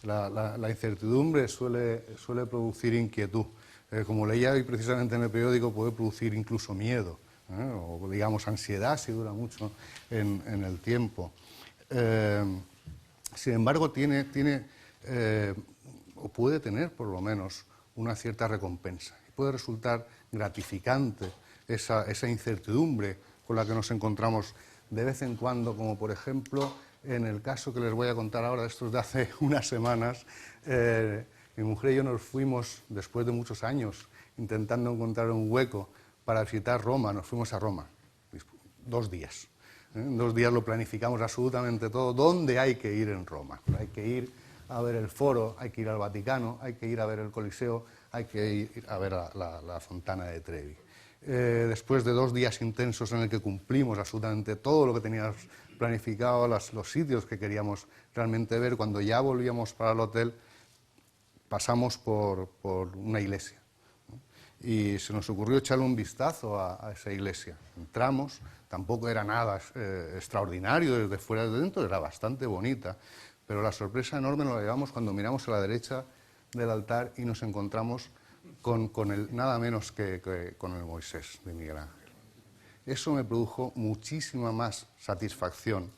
La incertidumbre suele producir inquietud. Como leía hoy precisamente en el periódico, puede producir incluso miedo, o digamos ansiedad si dura mucho en el tiempo. Sin embargo, o puede tener por lo menos una cierta recompensa. Puede resultar gratificante esa incertidumbre con la que nos encontramos de vez en cuando, como por ejemplo en el caso que les voy a contar ahora, esto es de hace unas semanas. Mi mujer y yo nos fuimos, después de muchos años, intentando encontrar un hueco para visitar Roma. Nos fuimos a Roma, 2 días. En 2 días lo planificamos absolutamente todo. ¿Dónde hay que ir en Roma? Hay que ir a ver el Foro, hay que ir al Vaticano, hay que ir a ver el Coliseo, hay que ir a ver la Fontana de Trevi. Después de 2 días intensos en el que cumplimos absolutamente todo lo que teníamos planificado, los sitios que queríamos realmente ver, cuando ya volvíamos para el hotel, pasamos por una iglesia, ¿no? Y se nos ocurrió echarle un vistazo a esa iglesia. Entramos, tampoco era nada extraordinario desde fuera, desde dentro era bastante bonita, pero la sorpresa enorme nos la llevamos cuando miramos a la derecha del altar y nos encontramos con nada menos que con el Moisés de Miguel Ángel. Eso me produjo muchísima más satisfacción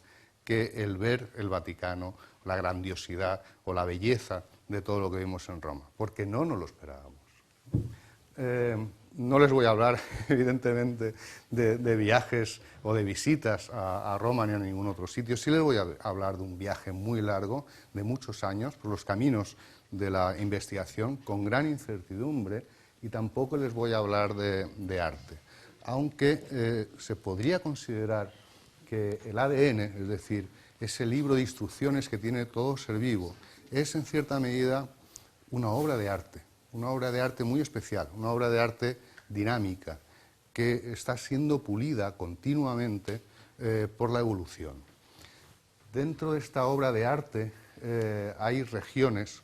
que el ver el Vaticano, la grandiosidad o la belleza de todo lo que vimos en Roma, porque no nos lo esperábamos. No les voy a hablar, evidentemente, de viajes o de visitas a Roma ni a ningún otro sitio. Sí les voy a hablar de un viaje muy largo, de muchos años, por los caminos de la investigación, con gran incertidumbre, y tampoco les voy a hablar de arte. Aunque se podría considerar que el ADN, es decir, ese libro de instrucciones que tiene todo ser vivo, es en cierta medida una obra de arte muy especial, una obra de arte dinámica, que está siendo pulida continuamente por la evolución. Dentro de esta obra de arte hay regiones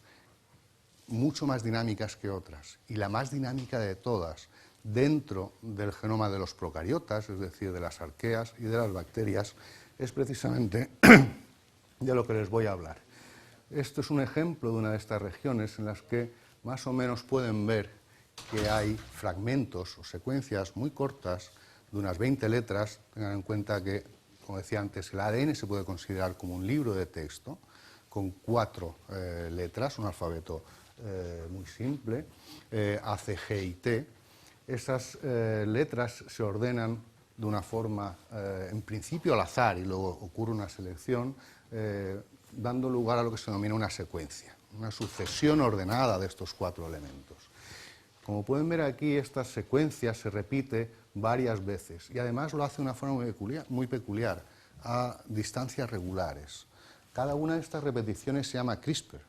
mucho más dinámicas que otras, y la más dinámica de todas, dentro del genoma de los procariotas, es decir, de las arqueas y de las bacterias, es precisamente de lo que les voy a hablar. Esto es un ejemplo de una de estas regiones en las que más o menos pueden ver que hay fragmentos o secuencias muy cortas de unas 20 letras. Tengan en cuenta que, como decía antes, el ADN se puede considerar como un libro de texto con 4 letras, un alfabeto muy simple, A, C, G y T. Esas letras se ordenan de una forma, en principio al azar, y luego ocurre una selección, dando lugar a lo que se denomina una secuencia, una sucesión ordenada de estos 4 elementos. Como pueden ver aquí, esta secuencia se repite varias veces, y además lo hace de una forma muy peculiar, a distancias regulares. Cada una de estas repeticiones se llama CRISPR,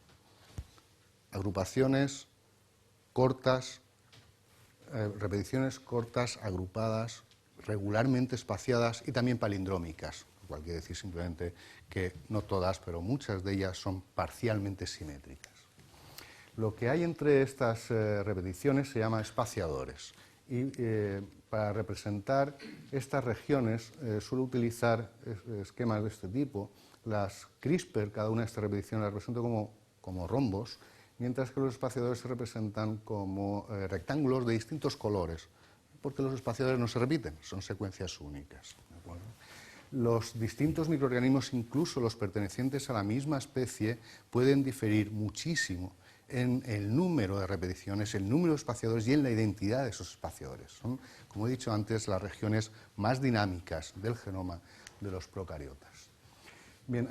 agrupaciones cortas, repeticiones cortas, agrupadas, regularmente espaciadas y también palindrómicas, lo cual quiere decir simplemente que no todas, pero muchas de ellas son parcialmente simétricas. Lo que hay entre estas repeticiones se llama espaciadores, y para representar estas regiones suelo utilizar esquemas de este tipo. Las CRISPR, cada una de estas repeticiones, las represento como rombos, mientras que los espaciadores se representan como rectángulos de distintos colores, porque los espaciadores no se repiten, son secuencias únicas, ¿de acuerdo? Los distintos microorganismos, incluso los pertenecientes a la misma especie, pueden diferir muchísimo en el número de repeticiones, el número de espaciadores y en la identidad de esos espaciadores. Son, como he dicho antes, las regiones más dinámicas del genoma de los procariotas. Bien,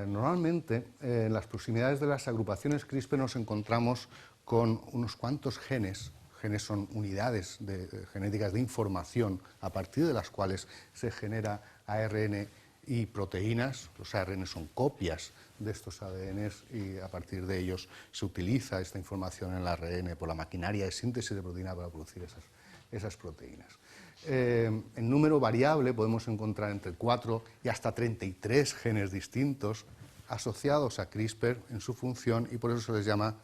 normalmente en las proximidades de las agrupaciones CRISPR nos encontramos con unos cuantos genes. Genes son unidades genéticas de información a partir de las cuales se genera ARN y proteínas. Los ARN son copias de estos ADNs y a partir de ellos se utiliza esta información en el ARN por la maquinaria de síntesis de proteína para producir esas proteínas. En número variable podemos encontrar entre 4 y hasta 33 genes distintos asociados a CRISPR en su función, y por eso se les llama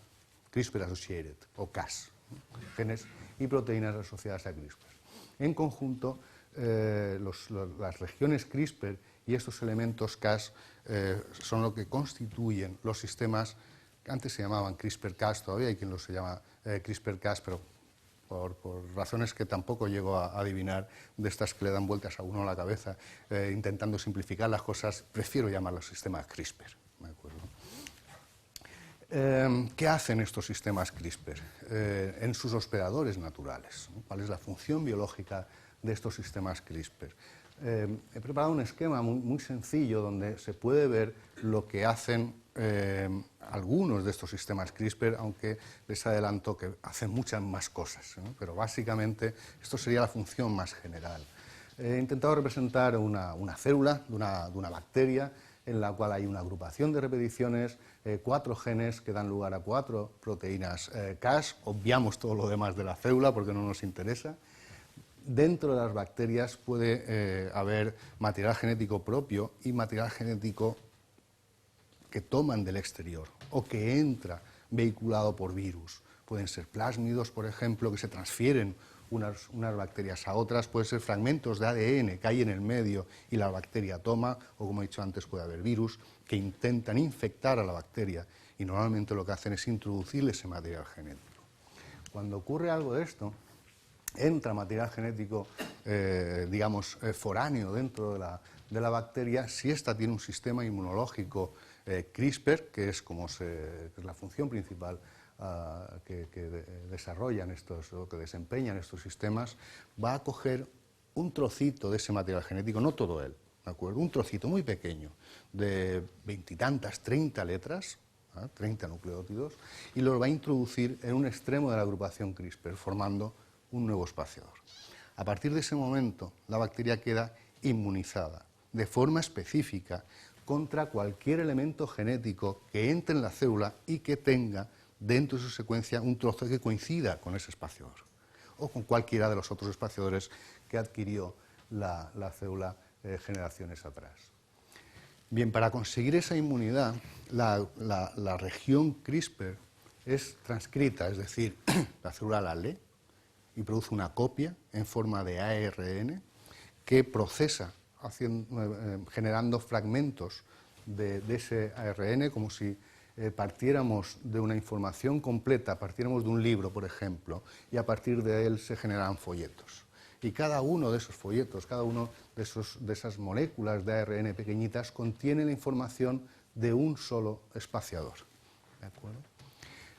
CRISPR Associated o Cas, genes y proteínas asociadas a CRISPR. En conjunto, las regiones CRISPR y estos elementos Cas son lo que constituyen los sistemas antes se llamaban CRISPR-Cas, todavía hay quien los llama CRISPR-Cas, pero por razones que tampoco llego a adivinar, de estas que le dan vueltas a uno a la cabeza, intentando simplificar las cosas, prefiero llamarlos sistemas CRISPR. ¿De acuerdo? ¿Qué hacen estos sistemas CRISPR en sus hospedadores naturales, ¿no? ¿Cuál es la función biológica de estos sistemas CRISPR? He preparado un esquema muy sencillo donde se puede ver lo que hacen algunos de estos sistemas CRISPR, aunque les adelanto que hacen muchas más cosas, ¿no? Pero básicamente esto sería la función más general. He intentado representar una célula de una bacteria en la cual hay una agrupación de repeticiones, 4 genes que dan lugar a 4 proteínas Cas, obviamos todo lo demás de la célula porque no nos interesa. Dentro de las bacterias puede haber material genético propio y material genético que toman del exterior o que entra vehiculado por virus. Pueden ser plásmidos, por ejemplo, que se transfieren unas bacterias a otras, pueden ser fragmentos de ADN que hay en el medio y la bacteria toma, o como he dicho antes, puede haber virus que intentan infectar a la bacteria y normalmente lo que hacen es introducirle ese material genético. Cuando ocurre algo de esto, entra material genético, digamos, foráneo dentro de la bacteria, si ésta tiene un sistema inmunológico CRISPR, que es la función principal que desarrollan o que desempeñan estos sistemas, va a coger un trocito de ese material genético, no todo él, ¿de acuerdo? Un trocito muy pequeño, de 20 y tantas, 30 letras, 30 nucleótidos, y los va a introducir en un extremo de la agrupación CRISPR, formando un nuevo espaciador. A partir de ese momento, la bacteria queda inmunizada de forma específica contra cualquier elemento genético que entre en la célula y que tenga dentro de su secuencia un trozo que coincida con ese espaciador o con cualquiera de los otros espaciadores que adquirió la célula generaciones atrás. Bien, para conseguir esa inmunidad, la región CRISPR es transcrita, es decir, la célula la lee y produce una copia en forma de ARN que procesa generando fragmentos de ese ARN, como si partiéramos de una información completa, partiéramos de un libro, por ejemplo, y a partir de él se generan folletos. Y cada uno de esos folletos, cada uno de esas moléculas de ARN pequeñitas contiene la información de un solo espaciador. ¿De acuerdo?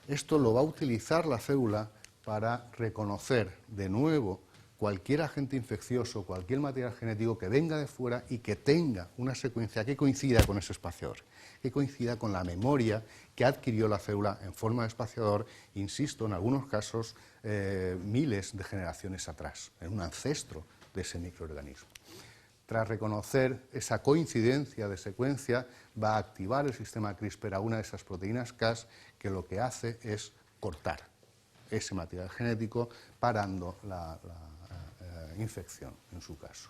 Esto lo va a utilizar la célula para reconocer de nuevo cualquier agente infeccioso, cualquier material genético que venga de fuera y que tenga una secuencia que coincida con ese espaciador, que coincida con la memoria que adquirió la célula en forma de espaciador, insisto, en algunos casos miles de generaciones atrás, en un ancestro de ese microorganismo. Tras reconocer esa coincidencia de secuencia, va a activar el sistema CRISPR a una de esas proteínas Cas que lo que hace es cortar ese material genético, parando la infección, en su caso.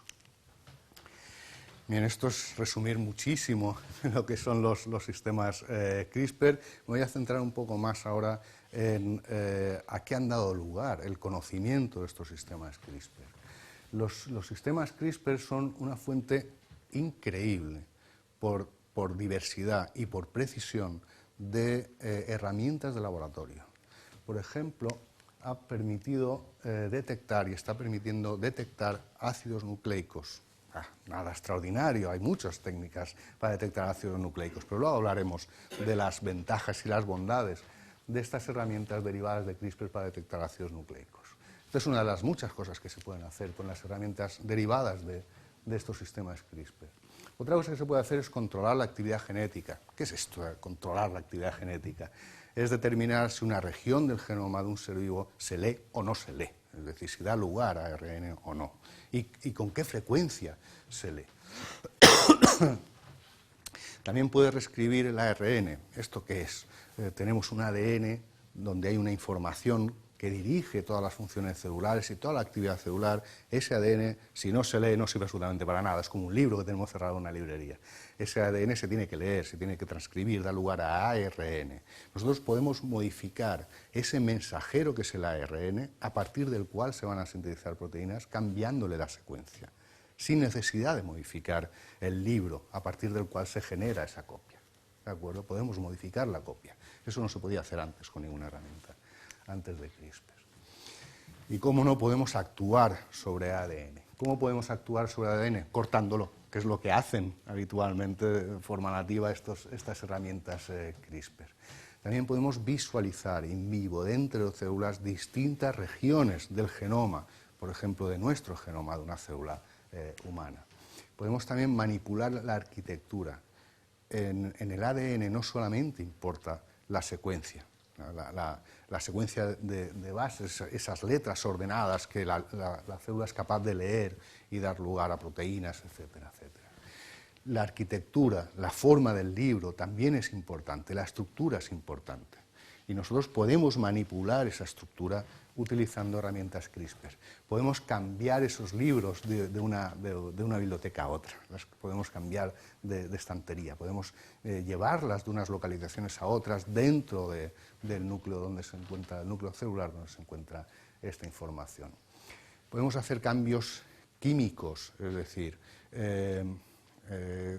Bien, esto es resumir muchísimo lo que son los sistemas CRISPR. Me voy a centrar un poco más ahora en a qué han dado lugar el conocimiento de estos sistemas CRISPR. Los sistemas CRISPR son una fuente increíble por diversidad y por precisión de herramientas de laboratorio. Por ejemplo, ha permitido detectar y está permitiendo detectar ácidos nucleicos. Nada extraordinario, hay muchas técnicas para detectar ácidos nucleicos, pero luego hablaremos de las ventajas y las bondades de estas herramientas derivadas de CRISPR para detectar ácidos nucleicos. Esta es una de las muchas cosas que se pueden hacer con las herramientas derivadas de estos sistemas CRISPR. Otra cosa que se puede hacer es controlar la actividad genética. ¿Qué es esto de controlar la actividad genética? Es determinar si una región del genoma de un ser vivo se lee o no se lee, es decir, si da lugar a ARN o no, y con qué frecuencia se lee. También puede reescribir el ARN. ¿Esto qué es? Tenemos un ADN donde hay una información que dirige todas las funciones celulares y toda la actividad celular. Ese ADN, si no se lee, no sirve absolutamente para nada. Es como un libro que tenemos cerrado en una librería. Ese ADN se tiene que leer, se tiene que transcribir, da lugar a ARN. Nosotros podemos modificar ese mensajero que es el ARN, a partir del cual se van a sintetizar proteínas, cambiándole la secuencia, sin necesidad de modificar el libro a partir del cual se genera esa copia. ¿De acuerdo? Podemos modificar la copia. Eso no se podía hacer antes con ninguna herramienta, antes de CRISPR. Y cómo no podemos actuar sobre ADN. ¿Cómo podemos actuar sobre ADN? Cortándolo, que es lo que hacen habitualmente de forma nativa estas herramientas CRISPR. También podemos visualizar in vivo, dentro de células, distintas regiones del genoma, por ejemplo, de nuestro genoma, de una célula humana. Podemos también manipular la arquitectura. En el ADN no solamente importa la secuencia, la secuencia de bases, esas letras ordenadas que la célula es capaz de leer y dar lugar a proteínas, etcétera, etcétera. La arquitectura, la forma del libro también es importante, la estructura es importante. Y nosotros podemos manipular esa estructura utilizando herramientas CRISPR. Podemos cambiar esos libros de una biblioteca a otra, las podemos cambiar de estantería, podemos llevarlas de unas localizaciones a otras dentro del núcleo donde se encuentra, el núcleo celular donde se encuentra esta información. Podemos hacer cambios químicos, es decir,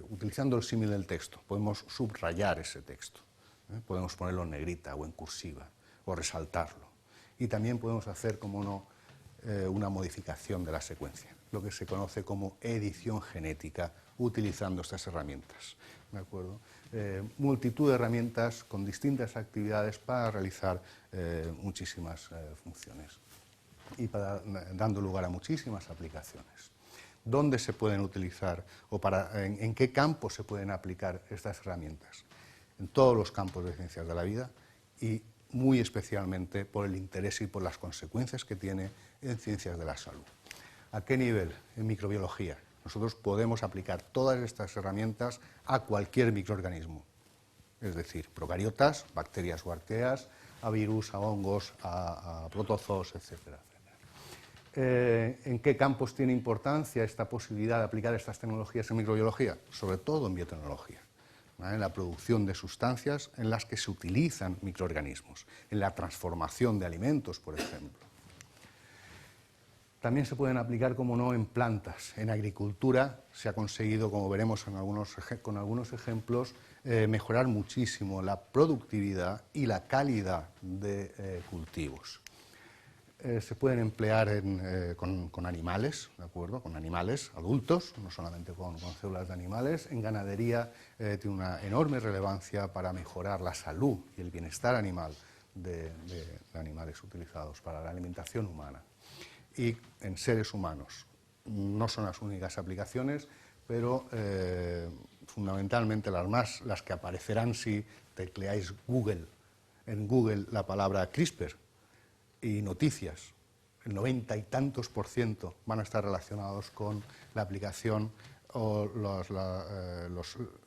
utilizando el símil del texto, podemos subrayar ese texto, podemos ponerlo en negrita o en cursiva, o resaltarlo. Y también podemos hacer, como no, una modificación de la secuencia, lo que se conoce como edición genética, utilizando estas herramientas. ¿De acuerdo? Multitud de herramientas con distintas actividades para realizar muchísimas funciones y dando lugar a muchísimas aplicaciones. ¿Dónde se pueden utilizar o en qué campos se pueden aplicar estas herramientas? En todos los campos de ciencias de la vida y muy especialmente por el interés y por las consecuencias que tiene en ciencias de la salud. ¿A qué nivel? En microbiología. Nosotros podemos aplicar todas estas herramientas a cualquier microorganismo, es decir, procariotas, bacterias o arqueas, a virus, a hongos, a protozoos, etcétera. ¿En qué campos tiene importancia esta posibilidad de aplicar estas tecnologías en microbiología? Sobre todo en biotecnología, ¿vale? En la producción de sustancias en las que se utilizan microorganismos, en la transformación de alimentos, por ejemplo. También se pueden aplicar, como no, en plantas. En agricultura se ha conseguido, como veremos con algunos ejemplos, mejorar muchísimo la productividad y la calidad de cultivos. Se pueden emplear con animales, ¿de acuerdo? Con animales adultos, no solamente con células de animales. En ganadería tiene una enorme relevancia para mejorar la salud y el bienestar animal de animales utilizados para la alimentación humana. Y en seres humanos. No son las únicas aplicaciones, pero fundamentalmente las que aparecerán si tecleáis en Google la palabra CRISPR y noticias, el 90 y tantos % van a estar relacionados con la aplicación o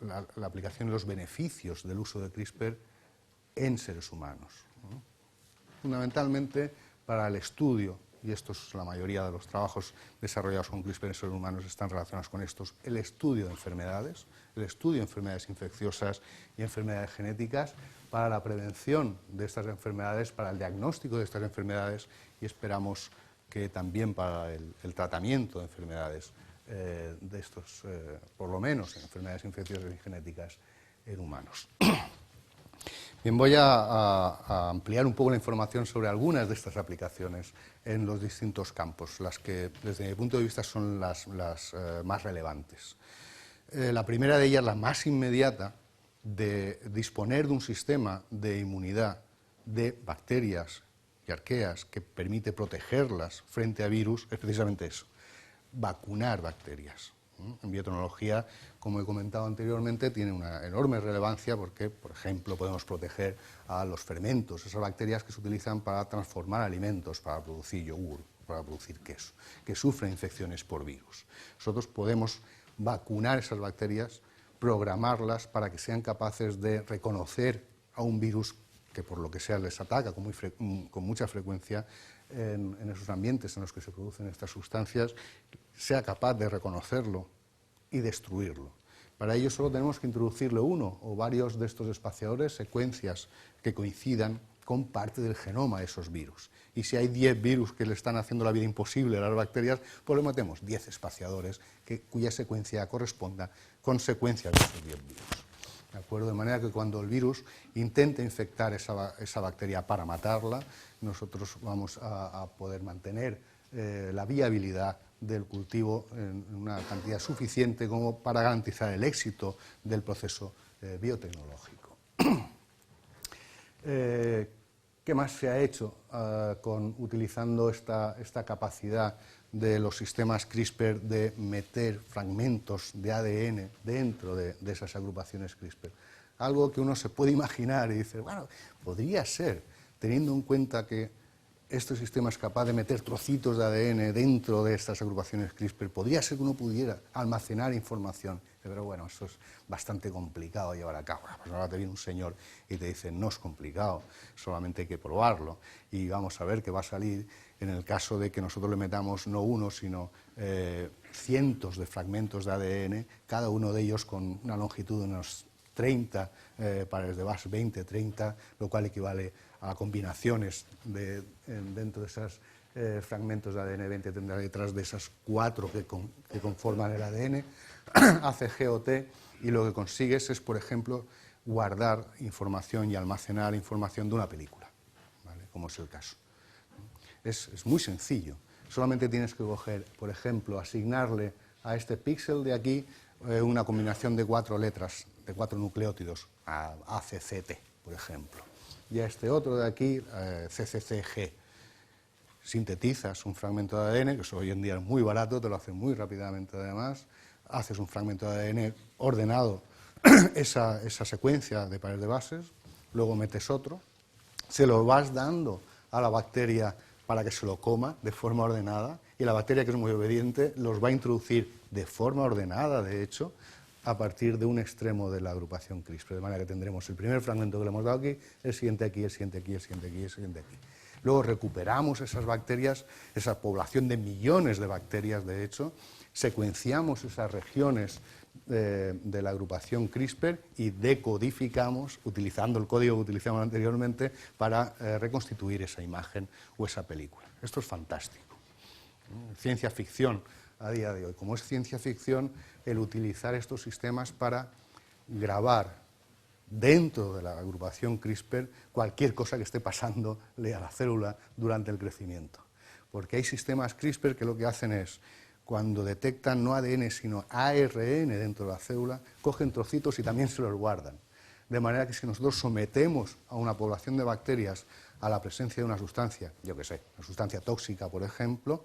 la aplicación y los beneficios del uso de CRISPR en seres humanos, ¿no? Fundamentalmente para el estudio, y esto es la mayoría de los trabajos desarrollados con CRISPR en seres humanos están relacionados con estos, el estudio de enfermedades, infecciosas y enfermedades genéticas, para la prevención de estas enfermedades, para el diagnóstico de estas enfermedades y esperamos que también para el tratamiento de enfermedades de estos, por lo menos enfermedades infecciosas y genéticas en humanos. Bien, voy a ampliar un poco la información sobre algunas de estas aplicaciones en los distintos campos, las que desde mi punto de vista son las más relevantes. La primera de ellas, la más inmediata, de disponer de un sistema de inmunidad de bacterias y arqueas que permite protegerlas frente a virus, es precisamente eso, vacunar bacterias. En biotecnología, como he comentado anteriormente, tiene una enorme relevancia porque, por ejemplo, podemos proteger a los fermentos, esas bacterias que se utilizan para transformar alimentos, para producir yogur, para producir queso, que sufren infecciones por virus. Nosotros podemos vacunar esas bacterias, programarlas para que sean capaces de reconocer a un virus que por lo que sea les ataca con mucha frecuencia en esos ambientes en los que se producen estas sustancias, sea capaz de reconocerlo y destruirlo. Para ello solo tenemos que introducirle uno o varios de estos espaciadores, secuencias que coincidan con parte del genoma de esos virus. Y si hay 10 virus que le están haciendo la vida imposible a las bacterias, pues le metemos 10 espaciadores cuya secuencia corresponda con secuencias de esos 10 virus. ¿de acuerdo? De manera que cuando el virus intente infectar esa bacteria para matarla, nosotros vamos a poder mantener la viabilidad del cultivo en una cantidad suficiente como para garantizar el éxito del proceso biotecnológico. ¿Qué más se ha hecho utilizando esta capacidad de los sistemas CRISPR de meter fragmentos de ADN dentro de esas agrupaciones CRISPR? Algo que uno se puede imaginar y dice, bueno, podría ser, teniendo en cuenta que este sistema es capaz de meter trocitos de ADN dentro de estas agrupaciones CRISPR, podría ser que uno pudiera almacenar información. Pero bueno, eso es bastante complicado de llevar a cabo. Pues ahora te viene un señor y te dice, no es complicado, solamente hay que probarlo. Y vamos a ver qué va a salir en el caso de que nosotros le metamos no uno, sino cientos de fragmentos de ADN, cada uno de ellos con una longitud de unos 30 pares de base, 20, 30, lo cual equivale a combinaciones dentro de esos fragmentos de ADN 20, 30 detrás de esas 4 que conforman el ADN, hace GOT y lo que consigues es, por ejemplo, guardar información y almacenar información de una película, ¿vale? Como es el caso. Es muy sencillo, solamente tienes que coger, por ejemplo, asignarle a este píxel de aquí una combinación de 4 letras, de 4 nucleótidos, ACCT, por ejemplo, y a este otro de aquí, CCCG. Sintetizas un fragmento de ADN, que eso hoy en día es muy barato, te lo hacen muy rápidamente además, haces un fragmento de ADN ordenado, esa secuencia de pares de bases, luego metes otro, se lo vas dando a la bacteria para que se lo coma de forma ordenada, y la bacteria, que es muy obediente, los va a introducir de forma ordenada, de hecho, a partir de un extremo de la agrupación CRISPR, de manera que tendremos el primer fragmento que le hemos dado aquí, el siguiente aquí, el siguiente aquí, el siguiente aquí, el siguiente aquí. Luego recuperamos esas bacterias, esa población de millones de bacterias, de hecho, secuenciamos esas regiones de la agrupación CRISPR y decodificamos, utilizando el código que utilizamos anteriormente, para reconstituir esa imagen o esa película. Esto es fantástico. Ciencia ficción a día de hoy. Como es ciencia ficción, el utilizar estos sistemas para grabar dentro de la agrupación CRISPR cualquier cosa que esté pasándole a la célula durante el crecimiento. Porque hay sistemas CRISPR que lo que hacen es, cuando detectan no ADN sino ARN dentro de la célula, cogen trocitos y también se los guardan. De manera que si nosotros sometemos a una población de bacterias a la presencia de una sustancia, yo qué sé, una sustancia tóxica, por ejemplo,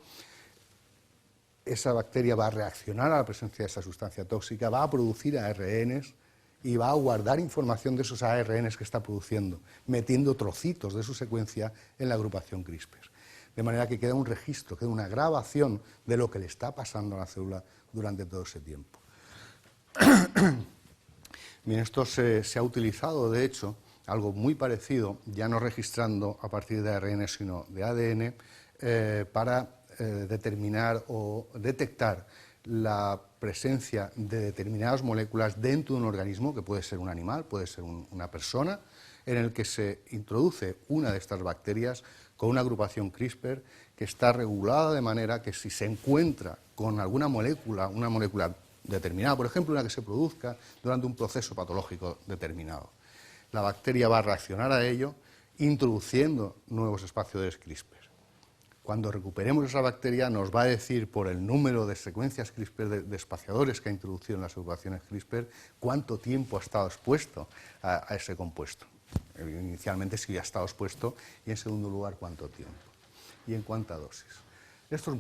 esa bacteria va a reaccionar a la presencia de esa sustancia tóxica, va a producir ARNs y va a guardar información de esos ARNs que está produciendo, metiendo trocitos de su secuencia en la agrupación CRISPR. De manera que queda un registro, queda una grabación de lo que le está pasando a la célula durante todo ese tiempo. Bien, esto se ha utilizado, de hecho, algo muy parecido, ya no registrando a partir de ARN, sino de ADN, para determinar o detectar la presencia de determinadas moléculas dentro de un organismo, que puede ser un animal, puede ser una persona, en el que se introduce una de estas bacterias con una agrupación CRISPR que está regulada de manera que si se encuentra con alguna molécula, una molécula determinada, por ejemplo, una que se produzca durante un proceso patológico determinado, la bacteria va a reaccionar a ello introduciendo nuevos espaciadores CRISPR. Cuando recuperemos esa bacteria nos va a decir por el número de secuencias CRISPR de espaciadores que ha introducido en las agrupaciones CRISPR cuánto tiempo ha estado expuesto a ese compuesto. Inicialmente si ha estado expuesto y en segundo lugar cuánto tiempo y en cuánta dosis. Esto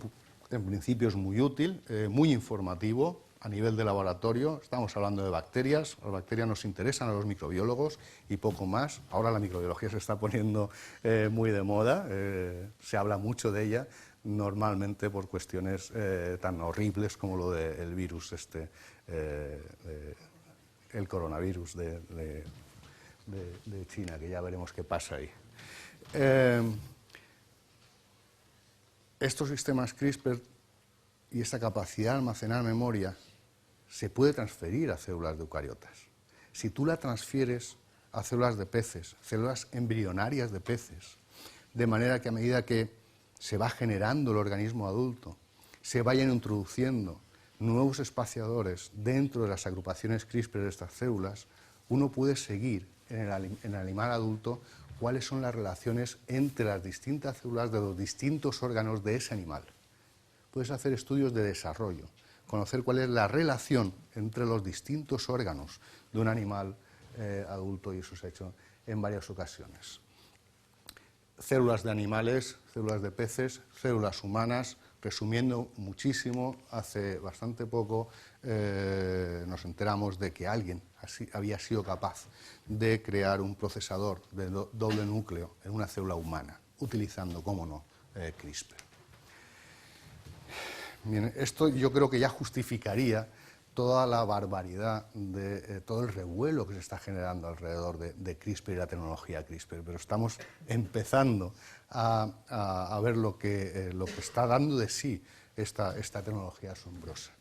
en principio es muy útil, muy informativo a nivel de laboratorio. Estamos hablando de bacterias, las bacterias nos interesan a los microbiólogos y poco más. Ahora la microbiología se está poniendo muy de moda, se habla mucho de ella, normalmente por cuestiones tan horribles como lo del virus el coronavirus de China, que ya veremos qué pasa ahí. Estos sistemas CRISPR y esta capacidad de almacenar memoria se puede transferir a células de eucariotas. Si tú la transfieres a células de peces, células embrionarias de peces, de manera que a medida que se va generando el organismo adulto, se vayan introduciendo nuevos espaciadores dentro de las agrupaciones CRISPR de estas células, uno puede seguir en el animal adulto cuáles son las relaciones entre las distintas células de los distintos órganos de ese animal. Puedes hacer estudios de desarrollo, conocer cuál es la relación entre los distintos órganos de un animal adulto, y eso se ha hecho en varias ocasiones. Células de animales, células de peces, células humanas. Resumiendo muchísimo, hace bastante poco nos enteramos de que alguien había sido capaz de crear un procesador de doble núcleo en una célula humana, utilizando, cómo no, CRISPR. Bien, esto yo creo que ya justificaría toda la barbaridad, todo el revuelo que se está generando alrededor de CRISPR y la tecnología CRISPR, pero estamos empezando a ver lo que está dando de sí esta tecnología asombrosa.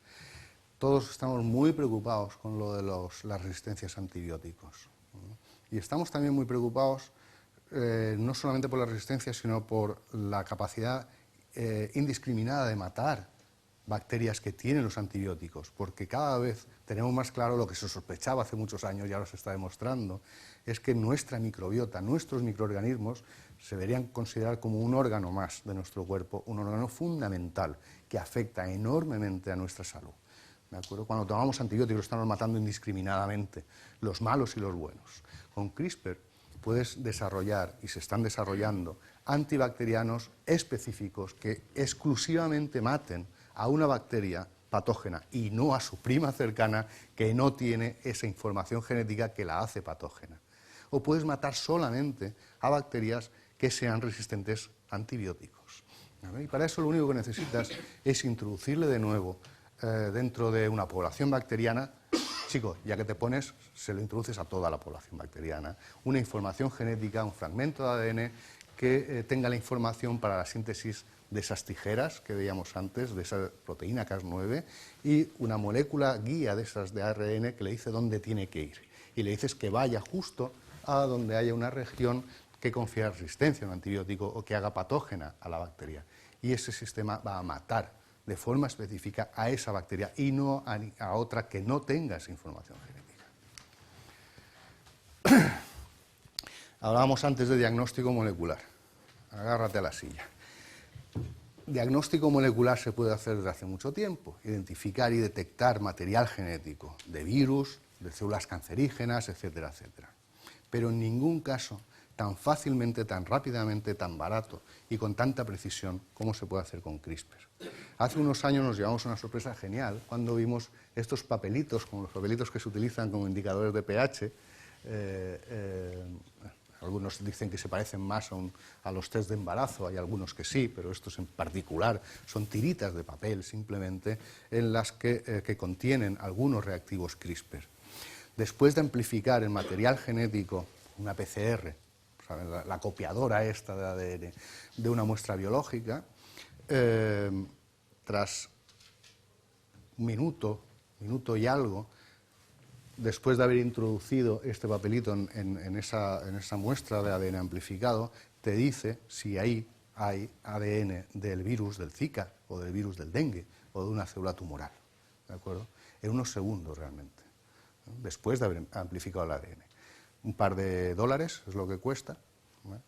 Todos estamos muy preocupados con lo de las resistencias a antibióticos, ¿no? Y estamos también muy preocupados no solamente por las resistencias, sino por la capacidad indiscriminada de matar bacterias que tienen los antibióticos, porque cada vez tenemos más claro lo que se sospechaba hace muchos años y ahora se está demostrando, es que nuestra microbiota, nuestros microorganismos, se deberían considerar como un órgano más de nuestro cuerpo, un órgano fundamental que afecta enormemente a nuestra salud. ¿De acuerdo? Cuando tomamos antibióticos estamos matando indiscriminadamente los malos y los buenos. Con CRISPR puedes desarrollar, y se están desarrollando, antibacterianos específicos que exclusivamente maten a una bacteria patógena y no a su prima cercana que no tiene esa información genética que la hace patógena. O puedes matar solamente a bacterias que sean resistentes a antibióticos. ¿Vale? Y para eso lo único que necesitas es introducirle de nuevo dentro de una población bacteriana. Chicos, ya que te pones, se lo introduces a toda la población bacteriana. Una información genética, un fragmento de ADN que tenga la información para la síntesis de esas tijeras que veíamos antes, de esa proteína Cas9, y una molécula guía de esas de ARN que le dice dónde tiene que ir. Y le dices que vaya justo a donde haya una región que confiera resistencia a un antibiótico o que haga patógena a la bacteria. Y ese sistema va a matar de forma específica a esa bacteria y no a otra que no tenga esa información genética. Hablábamos antes de diagnóstico molecular. Agárrate a la silla. Diagnóstico molecular se puede hacer desde hace mucho tiempo, identificar y detectar material genético de virus, de células cancerígenas, etcétera, etcétera. Pero en ningún caso tan fácilmente, tan rápidamente, tan barato y con tanta precisión como se puede hacer con CRISPR. Hace unos años nos llevamos una sorpresa genial cuando vimos estos papelitos, como los papelitos que se utilizan como indicadores de pH. Algunos dicen que se parecen más a los test de embarazo, hay algunos que sí, pero estos en particular son tiritas de papel simplemente en las que contienen algunos reactivos CRISPR. Después de amplificar el material genético, una PCR, ¿sabes? La copiadora esta de ADN de una muestra biológica, tras un minuto y algo, después de haber introducido este papelito en esa muestra de ADN amplificado, te dice si ahí hay ADN del virus del Zika o del virus del dengue o de una célula tumoral, ¿de acuerdo? En unos segundos realmente, ¿no? Después de haber amplificado el ADN. Un par de dólares es lo que cuesta, ¿vale?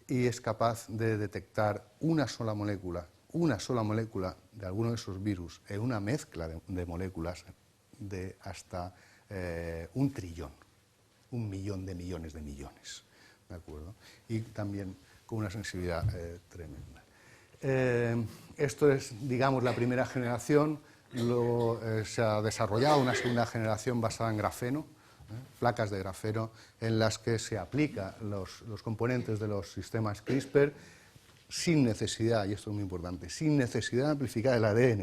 Y es capaz de detectar una sola molécula de alguno de esos virus en una mezcla de moléculas de hasta 1 trillón, 1 millón de millones de millones, ¿de acuerdo? Y también con una sensibilidad tremenda. Esto es, digamos, la primera generación. Luego se ha desarrollado una segunda generación basada en grafeno, placas de grafeno, en las que se aplica los componentes de los sistemas CRISPR sin necesidad, y esto es muy importante, sin necesidad de amplificar el ADN.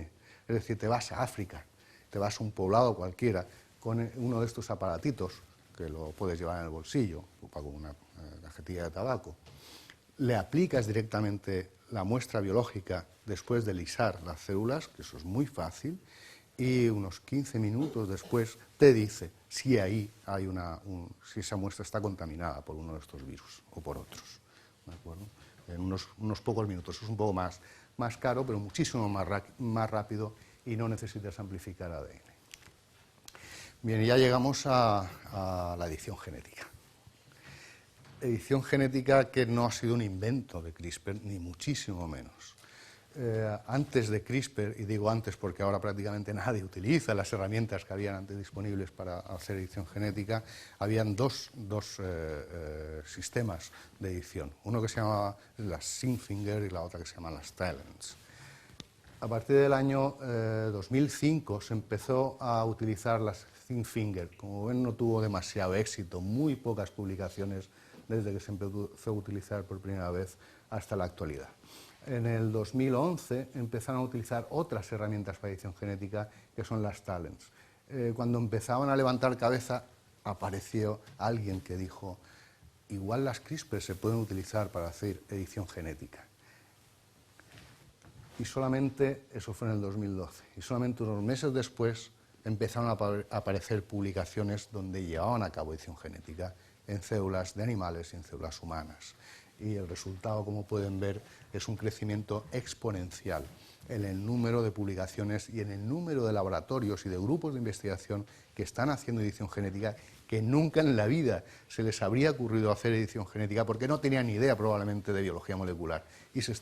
Es decir, te vas a África, te vas a un poblado cualquiera, con uno de estos aparatitos, que lo puedes llevar en el bolsillo, con una cajetilla de tabaco, le aplicas directamente la muestra biológica después de lisar las células, que eso es muy fácil, y unos 15 minutos después te dice si ahí hay si esa muestra está contaminada por uno de estos virus o por otros, ¿de acuerdo? En unos pocos minutos. Es un poco más caro, pero muchísimo más rápido y no necesitas amplificar ADN. Bien, ya llegamos a la edición genética. Edición genética que no ha sido un invento de CRISPR, ni muchísimo menos. Antes de CRISPR, y digo antes porque ahora prácticamente nadie utiliza las herramientas que habían antes disponibles para hacer edición genética, habían dos sistemas de edición. Uno que se llamaba las Zinfinger y la otra que se llama las Talens. A partir del año 2005 se empezó a utilizar las Zinfinger. Como ven, no tuvo demasiado éxito, muy pocas publicaciones desde que se empezó a utilizar por primera vez hasta la actualidad. En el 2011 empezaron a utilizar otras herramientas para edición genética, que son las Talens. Cuando empezaban a levantar cabeza, apareció alguien que dijo, igual las CRISPR se pueden utilizar para hacer edición genética. Y solamente, eso fue en el 2012, y solamente unos meses después empezaron a aparecer publicaciones donde llevaban a cabo edición genética en células de animales y en células humanas. Y el resultado, como pueden ver, es un crecimiento exponencial en el número de publicaciones y en el número de laboratorios y de grupos de investigación que están haciendo edición genética, que nunca en la vida se les habría ocurrido hacer edición genética porque no tenían ni idea probablemente de biología molecular y se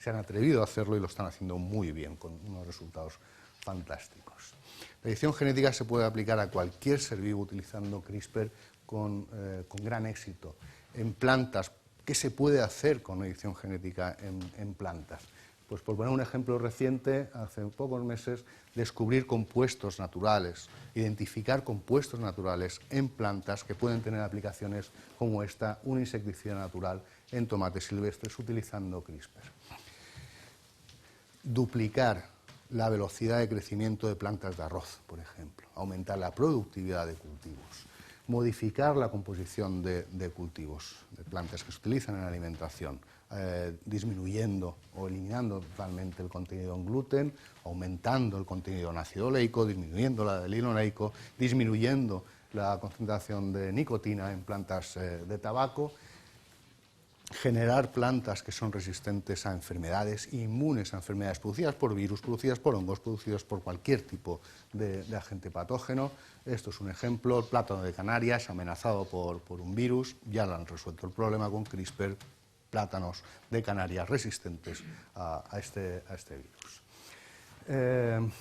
han atrevido a hacerlo y lo están haciendo muy bien, con unos resultados fantásticos. La edición genética se puede aplicar a cualquier ser vivo utilizando CRISPR con gran éxito. En plantas, ¿qué se puede hacer con edición genética en plantas? Pues por poner un ejemplo reciente, hace pocos meses, descubrir compuestos naturales, identificar compuestos naturales en plantas que pueden tener aplicaciones como esta, un insecticida natural en tomates silvestres utilizando CRISPR. Duplicar la velocidad de crecimiento de plantas de arroz, por ejemplo, aumentar la productividad de cultivos, modificar la composición de cultivos, de plantas que se utilizan en alimentación, disminuyendo o eliminando totalmente el contenido en gluten, aumentando el contenido en ácido oleico, disminuyendo la de linoleico, disminuyendo la concentración de nicotina en plantas de tabaco, generar plantas que son resistentes a enfermedades, inmunes a enfermedades producidas por virus, producidas por hongos, producidos por cualquier tipo de agente patógeno. Esto es un ejemplo, el plátano de Canarias amenazado por un virus, ya lo han resuelto el problema con CRISPR, plátanos de Canarias resistentes a este virus.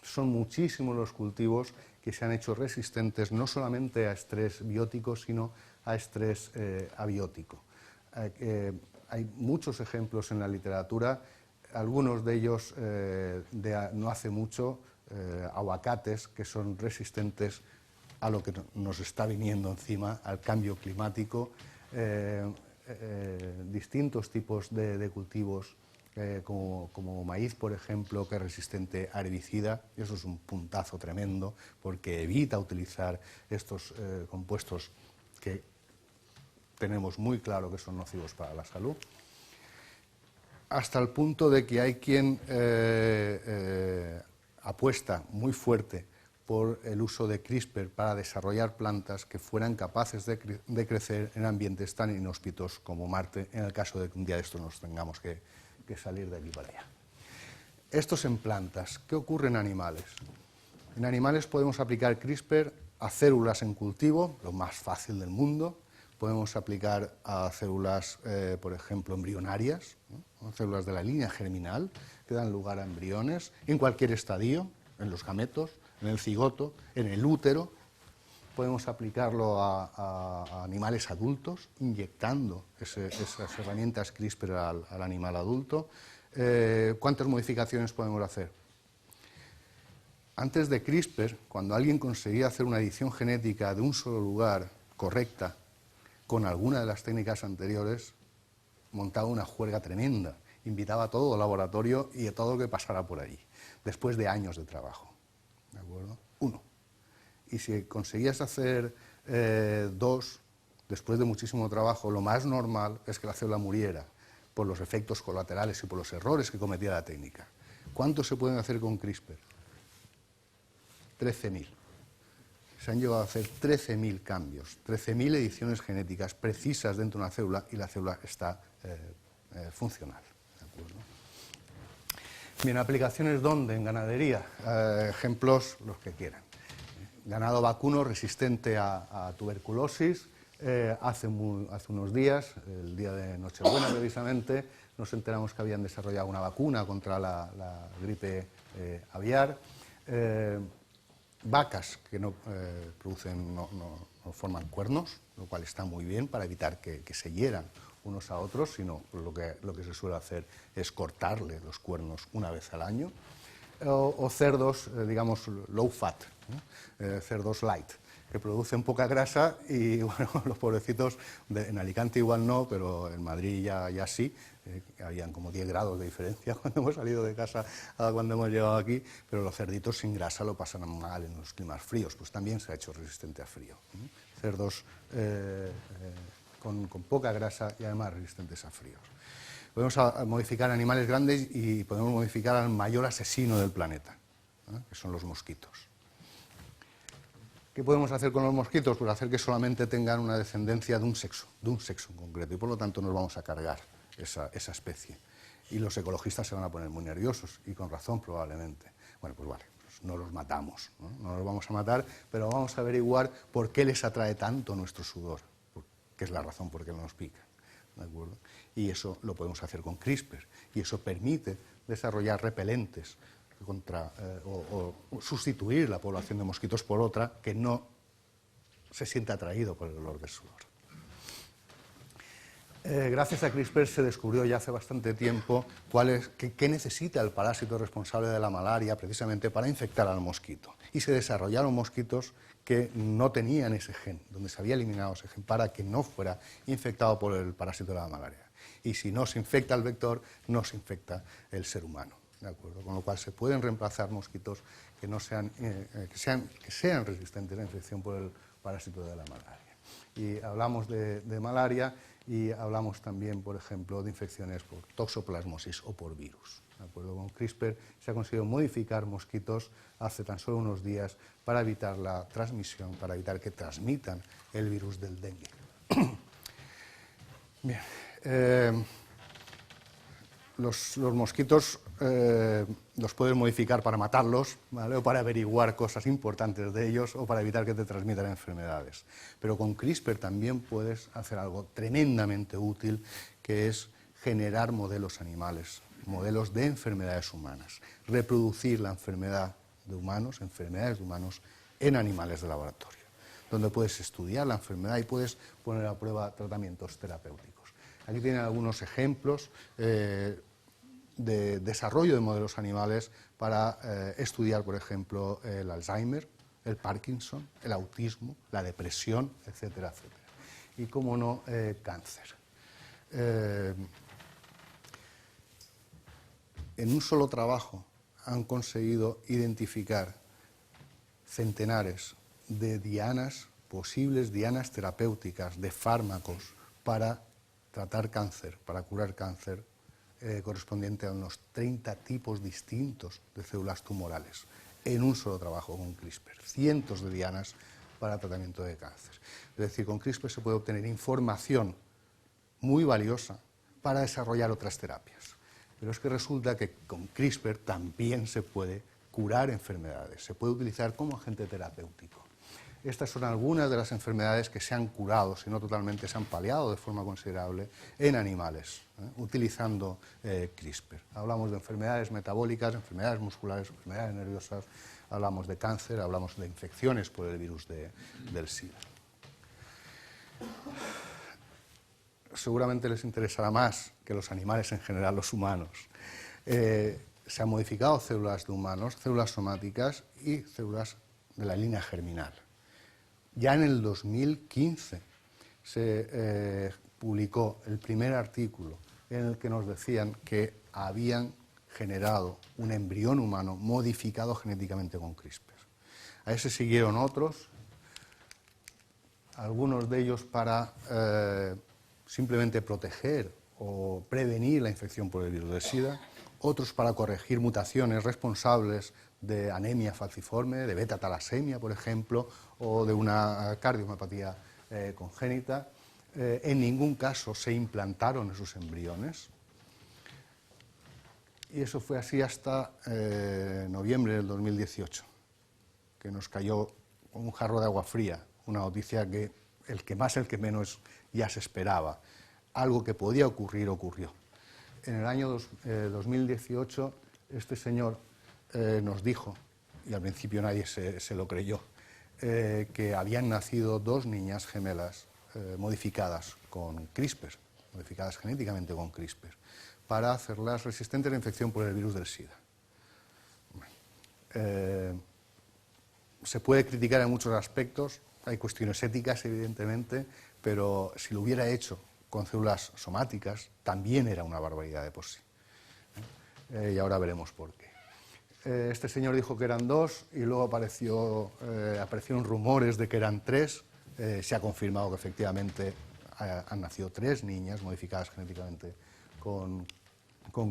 Son muchísimos los cultivos que se han hecho resistentes no solamente a estrés biótico, sino a estrés abiótico. Hay muchos ejemplos en la literatura, algunos de ellos no hace mucho, aguacates que son resistentes a lo que nos está viniendo encima, al cambio climático, distintos tipos de cultivos, como maíz, por ejemplo, que es resistente a herbicida. Eso es un puntazo tremendo porque evita utilizar estos compuestos que tenemos muy claro que son nocivos para la salud, hasta el punto de que hay quien apuesta muy fuerte por el uso de CRISPR para desarrollar plantas que fueran capaces de crecer en ambientes tan inhóspitos como Marte, en el caso de que un día de estos nos tengamos que salir de aquí para allá. Esto es en plantas. ¿Qué ocurre en animales? En animales podemos aplicar CRISPR a células en cultivo, lo más fácil del mundo. Podemos aplicar a células, por ejemplo, embrionarias, ¿no? Células de la línea germinal que dan lugar a embriones en cualquier estadio, en los gametos, en el cigoto, en el útero. Podemos aplicarlo a animales adultos, inyectando esas herramientas CRISPR al animal adulto. ¿Cuántas modificaciones podemos hacer? Antes de CRISPR, cuando alguien conseguía hacer una edición genética de un solo lugar correcta, con alguna de las técnicas anteriores, montaba una juerga tremenda. Invitaba a todo el laboratorio y a todo lo que pasara por allí, después de años de trabajo. ¿De acuerdo? 1. Y si conseguías hacer 2, después de muchísimo trabajo, lo más normal es que la célula muriera por los efectos colaterales y por los errores que cometía la técnica. ¿Cuántos se pueden hacer con CRISPR? 13.000. Se han llegado a hacer 13.000 cambios, 13.000 ediciones genéticas precisas dentro de una célula y la célula está funcional. ¿De acuerdo? Bien, ¿aplicaciones dónde? En ganadería. Ejemplos, los que quieran. ganado vacuno resistente a tuberculosis. Hace unos días, el día de Nochebuena precisamente, nos enteramos que habían desarrollado una vacuna contra la gripe aviar. Vacas que no forman cuernos, lo cual está muy bien para evitar que se hieran unos a otros, sino lo que se suele hacer es cortarle los cuernos una vez al año. O cerdos, digamos, low fat, ¿no? Cerdos light, que producen poca grasa y, bueno, los pobrecitos, en Alicante igual no, pero en Madrid ya sí, habían como 10 grados de diferencia cuando hemos salido de casa a cuando hemos llegado aquí, pero los cerditos sin grasa lo pasan mal en los climas fríos, pues también se ha hecho resistente a frío. Cerdos con poca grasa y además resistentes a fríos. Podemos modificar animales grandes y podemos modificar al mayor asesino del planeta, que son los mosquitos. ¿Qué podemos hacer con los mosquitos? Pues hacer que solamente tengan una descendencia de un sexo en concreto, y por lo tanto nos vamos a cargar esa especie. Y los ecologistas se van a poner muy nerviosos, y con razón probablemente. Bueno, pues vale, pues no los matamos, no los vamos a matar, pero vamos a averiguar por qué les atrae tanto nuestro sudor, que es la razón por qué nos pican. ¿De acuerdo? Y eso lo podemos hacer con CRISPR, y eso permite desarrollar repelentes o sustituir la población de mosquitos por otra que no se siente atraído por el olor del sudor. Gracias a CRISPR se descubrió ya hace bastante tiempo qué necesita el parásito responsable de la malaria precisamente para infectar al mosquito. Y se desarrollaron mosquitos que no tenían ese gen, donde se había eliminado ese gen para que no fuera infectado por el parásito de la malaria. Y si no se infecta el vector, no se infecta el ser humano. ¿De acuerdo? Con lo cual se pueden reemplazar mosquitos que sean resistentes a la infección por el parásito de la malaria. Y hablamos de malaria y hablamos también, por ejemplo, de infecciones por toxoplasmosis o por virus. ¿De acuerdo? Con CRISPR se ha conseguido modificar mosquitos hace tan solo unos días para evitar la transmisión, para evitar que transmitan el virus del dengue. Bien. Los mosquitos los puedes modificar para matarlos, ¿vale? O para averiguar cosas importantes de ellos o para evitar que te transmitan enfermedades. Pero con CRISPR también puedes hacer algo tremendamente útil, que es generar modelos animales, modelos de enfermedades humanas, reproducir la enfermedades de humanos en animales de laboratorio, donde puedes estudiar la enfermedad y puedes poner a prueba tratamientos terapéuticos. Aquí tienen algunos ejemplos de desarrollo de modelos animales para estudiar, por ejemplo, el Alzheimer, el Parkinson, el autismo, la depresión, etcétera, etcétera. Y, cómo no, cáncer. En un solo trabajo han conseguido identificar centenares de posibles dianas terapéuticas, de fármacos para tratar cáncer, para curar cáncer, correspondiente a unos 30 tipos distintos de células tumorales, en un solo trabajo con CRISPR, cientos de dianas para tratamiento de cáncer. Es decir, con CRISPR se puede obtener información muy valiosa para desarrollar otras terapias. Pero es que resulta que con CRISPR también se puede curar enfermedades, se puede utilizar como agente terapéutico. Estas son algunas de las enfermedades que se han curado, si no totalmente se han paliado de forma considerable en animales, utilizando CRISPR. Hablamos de enfermedades metabólicas, enfermedades musculares, enfermedades nerviosas, hablamos de cáncer, hablamos de infecciones por el virus del SIDA. Seguramente les interesará más que los animales en general, los humanos. Se han modificado células de humanos, células somáticas y células de la línea germinal. Ya en el 2015 se publicó el primer artículo en el que nos decían que habían generado un embrión humano modificado genéticamente con CRISPR. A ese siguieron otros, algunos de ellos para simplemente proteger o prevenir la infección por el virus del SIDA, otros para corregir mutaciones responsables de anemia falciforme, de beta-talasemia, por ejemplo, o de una cardiomiopatía congénita. En ningún caso se implantaron esos embriones. Y eso fue así hasta noviembre del 2018, que nos cayó un jarro de agua fría, una noticia que el que más, el que menos ya se esperaba. Algo que podía ocurrir, ocurrió. En el año 2018, este señor nos dijo, y al principio nadie se lo creyó, que habían nacido 2 niñas gemelas modificadas con CRISPR, modificadas genéticamente con CRISPR, para hacerlas resistentes a la infección por el virus del SIDA. Se puede criticar en muchos aspectos, hay cuestiones éticas, evidentemente, pero si lo hubiera hecho con células somáticas, también era una barbaridad de por sí. Y ahora veremos por qué. Este señor dijo que eran 2 y luego aparecieron rumores de que eran 3. Se ha confirmado que efectivamente han nacido 3 niñas modificadas genéticamente con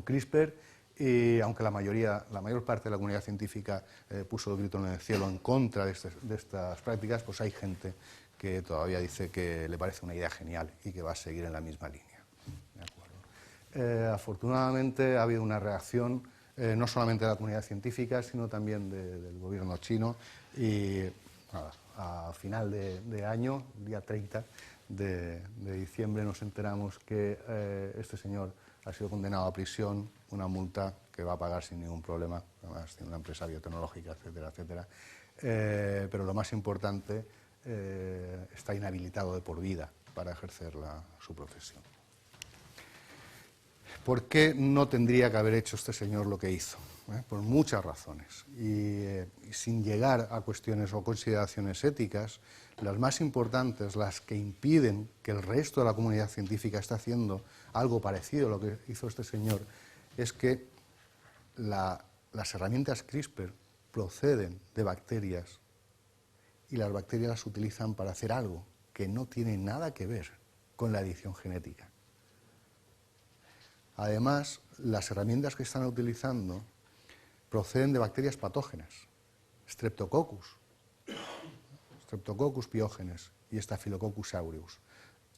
CRISPR, y aunque la mayor parte de la comunidad científica puso el grito en el cielo en contra de estas prácticas, pues hay gente que todavía dice que le parece una idea genial y que va a seguir en la misma línea. ¿De acuerdo? Afortunadamente ha habido una reacción no solamente de la comunidad científica, sino también del gobierno chino, y nada, a final de año, día 30 de diciembre, nos enteramos que este señor ha sido condenado a prisión, una multa que va a pagar sin ningún problema, además tiene una empresa biotecnológica, etcétera, etcétera. Pero lo más importante, está inhabilitado de por vida para ejercer su profesión. ¿Por qué no tendría que haber hecho este señor lo que hizo? Por muchas razones. Y sin llegar a cuestiones o consideraciones éticas, las más importantes, las que impiden que el resto de la comunidad científica esté haciendo algo parecido a lo que hizo este señor, es que las herramientas CRISPR proceden de bacterias y las bacterias las utilizan para hacer algo que no tiene nada que ver con la edición genética. Además, las herramientas que están utilizando proceden de bacterias patógenas, Streptococcus piógenes y Staphylococcus aureus.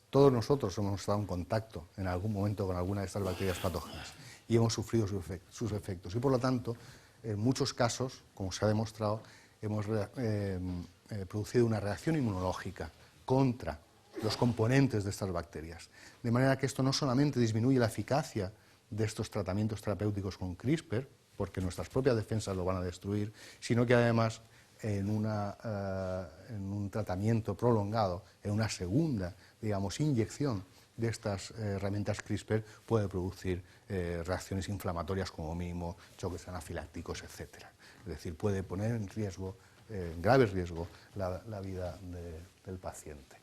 Todos nosotros hemos estado en contacto en algún momento con alguna de estas bacterias patógenas y hemos sufrido sus efectos. Y por lo tanto, en muchos casos, como se ha demostrado, hemos producido una reacción inmunológica contra los componentes de estas bacterias. De manera que esto no solamente disminuye la eficacia de estos tratamientos terapéuticos con CRISPR, porque nuestras propias defensas lo van a destruir, sino que además en un tratamiento prolongado, en una segunda, digamos, inyección de estas herramientas CRISPR, puede producir reacciones inflamatorias como mínimo, choques anafilácticos, etc. Es decir, puede poner en riesgo, en grave riesgo, la vida del paciente.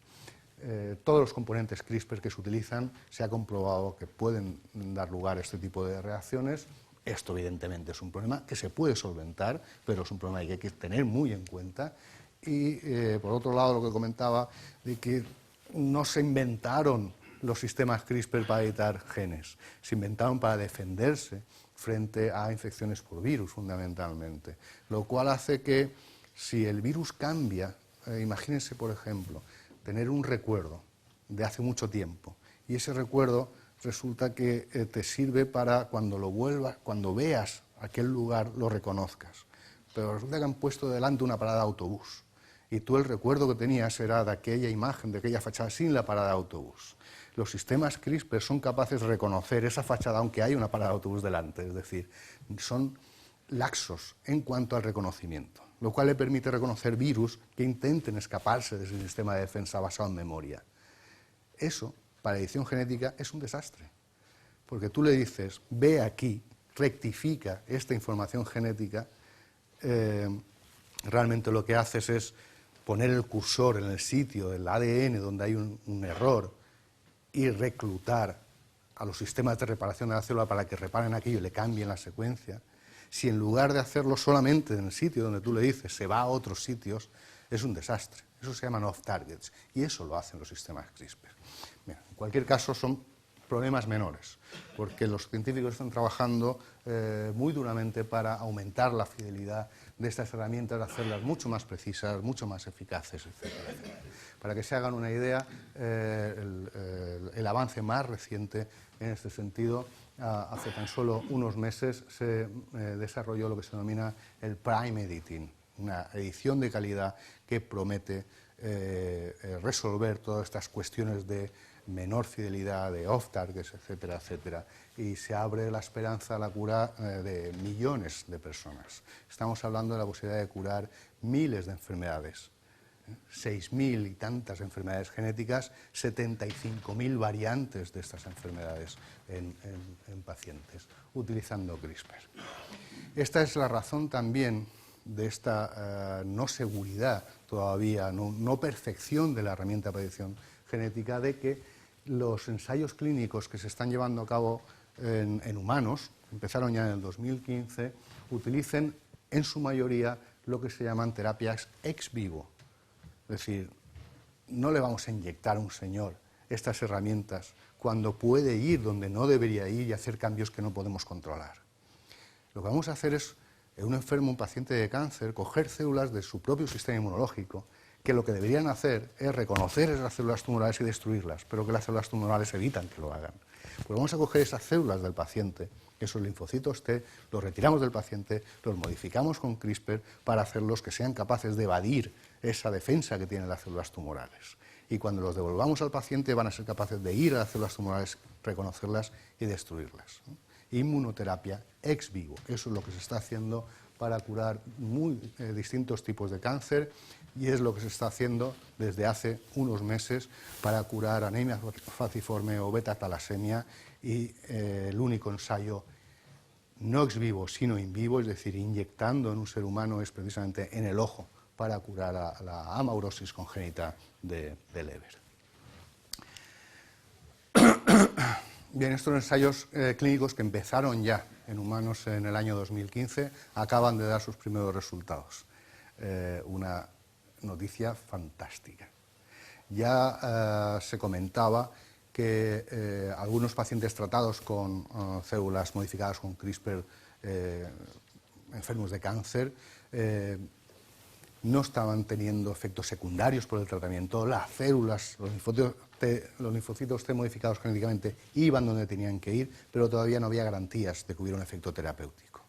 Todos los componentes CRISPR que se utilizan se ha comprobado que pueden dar lugar a este tipo de reacciones. Esto evidentemente es un problema que se puede solventar, pero es un problema que hay que tener muy en cuenta. Y por otro lado, lo que comentaba, de que no se inventaron los sistemas CRISPR para editar genes, se inventaron para defenderse frente a infecciones por virus, fundamentalmente. Lo cual hace que si el virus cambia, imagínense, por ejemplo, tener un recuerdo de hace mucho tiempo, y ese recuerdo resulta que te sirve para cuando veas aquel lugar, lo reconozcas. Pero resulta que han puesto delante una parada de autobús, y tú el recuerdo que tenías era de aquella imagen, de aquella fachada sin la parada de autobús. Los sistemas CRISPR son capaces de reconocer esa fachada aunque haya una parada de autobús delante, es decir, son laxos en cuanto al reconocimiento, lo cual le permite reconocer virus que intenten escaparse de ese sistema de defensa basado en memoria. Eso, para edición genética, es un desastre, porque tú le dices, ve aquí, rectifica esta información genética, realmente lo que haces es poner el cursor en el sitio del ADN donde hay un error y reclutar a los sistemas de reparación de la célula para que reparen aquello y le cambien la secuencia. Si en lugar de hacerlo solamente en el sitio donde tú le dices, se va a otros sitios, es un desastre. Eso se llaman off-targets, y eso lo hacen los sistemas CRISPR. Bien, en cualquier caso, son problemas menores, porque los científicos están trabajando muy duramente para aumentar la fidelidad de estas herramientas, hacerlas mucho más precisas, mucho más eficaces, etcétera, etcétera. Para que se hagan una idea, el avance más reciente en este sentido, hace tan solo unos meses se desarrolló lo que se denomina el prime editing, una edición de calidad que promete resolver todas estas cuestiones de menor fidelidad, de off-targets, etcétera, etcétera, y se abre la esperanza a la cura de millones de personas. Estamos hablando de la posibilidad de curar miles de enfermedades, 6.000 y tantas enfermedades genéticas, 75.000 variantes de estas enfermedades en pacientes, utilizando CRISPR. Esta es la razón también de esta no seguridad todavía, no perfección de la herramienta de predicción genética, de que los ensayos clínicos que se están llevando a cabo en humanos, empezaron ya en el 2015, utilicen en su mayoría lo que se llaman terapias ex vivo. Es decir, no le vamos a inyectar a un señor estas herramientas cuando puede ir donde no debería ir y hacer cambios que no podemos controlar. Lo que vamos a hacer es, en un enfermo, un paciente de cáncer, coger células de su propio sistema inmunológico, que lo que deberían hacer es reconocer esas células tumorales y destruirlas, pero que las células tumorales evitan que lo hagan. Pues vamos a coger esas células del paciente, esos linfocitos T, los retiramos del paciente, los modificamos con CRISPR para hacerlos que sean capaces de evadir esa defensa que tienen las células tumorales. Y cuando los devolvamos al paciente van a ser capaces de ir a las células tumorales, reconocerlas y destruirlas. Inmunoterapia ex vivo, eso es lo que se está haciendo para curar distintos tipos de cáncer, y es lo que se está haciendo desde hace unos meses para curar anemia falciforme o beta-talasemia, y el único ensayo no ex vivo sino in vivo, es decir, inyectando en un ser humano, es precisamente en el ojo para curar la amaurosis congénita de Leber. Bien, estos ensayos clínicos que empezaron ya en humanos en el año 2015 acaban de dar sus primeros resultados. Una noticia fantástica. Ya se comentaba que algunos pacientes tratados con células modificadas con CRISPR, enfermos de cáncer, no estaban teniendo efectos secundarios por el tratamiento. Las células, los linfocitos T modificados genéticamente iban donde tenían que ir, pero todavía no había garantías de que hubiera un efecto terapéutico.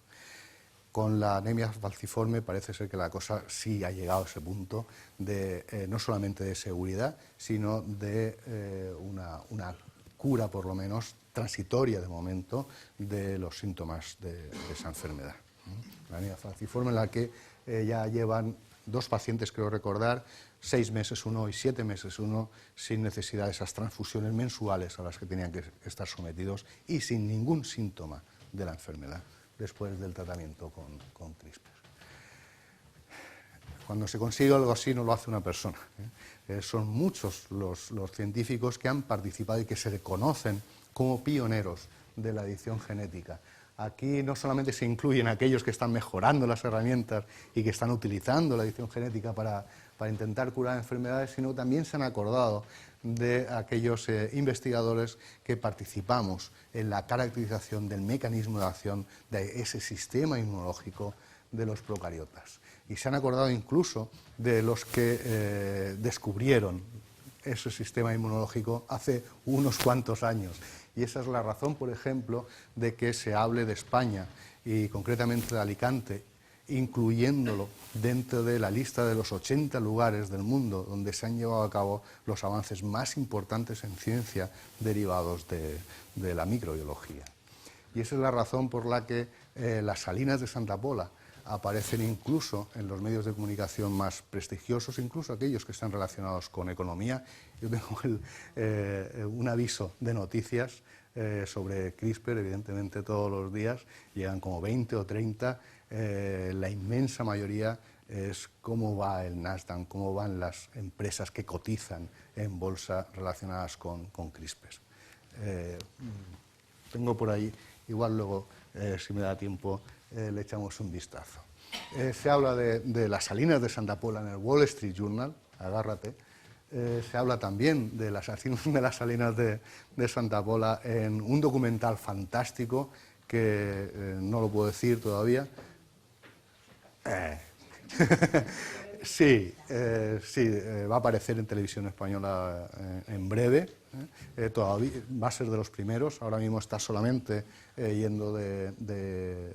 Con la anemia falciforme parece ser que la cosa sí ha llegado a ese punto de no solamente de seguridad, sino de una cura, por lo menos transitoria de momento, de los síntomas de esa enfermedad. La anemia falciforme, en la que ya llevan 2 pacientes, creo recordar, 6 meses uno y 7 meses uno, sin necesidad de esas transfusiones mensuales a las que tenían que estar sometidos y sin ningún síntoma de la enfermedad después del tratamiento con CRISPR. Cuando se consigue algo así no lo hace una persona. Son muchos los científicos que han participado y que se reconocen como pioneros de la edición genética. Aquí no solamente se incluyen aquellos que están mejorando las herramientas y que están utilizando la edición genética para intentar curar enfermedades, sino también se han acordado de aquellos investigadores que participamos en la caracterización del mecanismo de acción de ese sistema inmunológico de los procariotas. Y se han acordado incluso de los que descubrieron ese sistema inmunológico hace unos cuantos años. Y esa es la razón, por ejemplo, de que se hable de España y concretamente de Alicante, incluyéndolo dentro de la lista de los 80 lugares del mundo donde se han llevado a cabo los avances más importantes en ciencia derivados de la microbiología. Y esa es la razón por la que las Salinas de Santa Pola aparecen incluso en los medios de comunicación más prestigiosos, incluso aquellos que están relacionados con economía. Yo tengo un aviso de noticias sobre CRISPR, evidentemente todos los días, llegan como 20 o 30, la inmensa mayoría es cómo va el Nasdaq, cómo van las empresas que cotizan en bolsa relacionadas con CRISPR. Tengo por ahí, igual luego, si me da tiempo, le echamos un vistazo. Se habla de las Salinas de Santa Pola en el Wall Street Journal, agárrate. Se habla también de las Salinas de Santa Pola en un documental fantástico que no lo puedo decir todavía. Sí, va a aparecer en televisión española en breve. Todavía va a ser de los primeros. Ahora mismo está solamente yendo de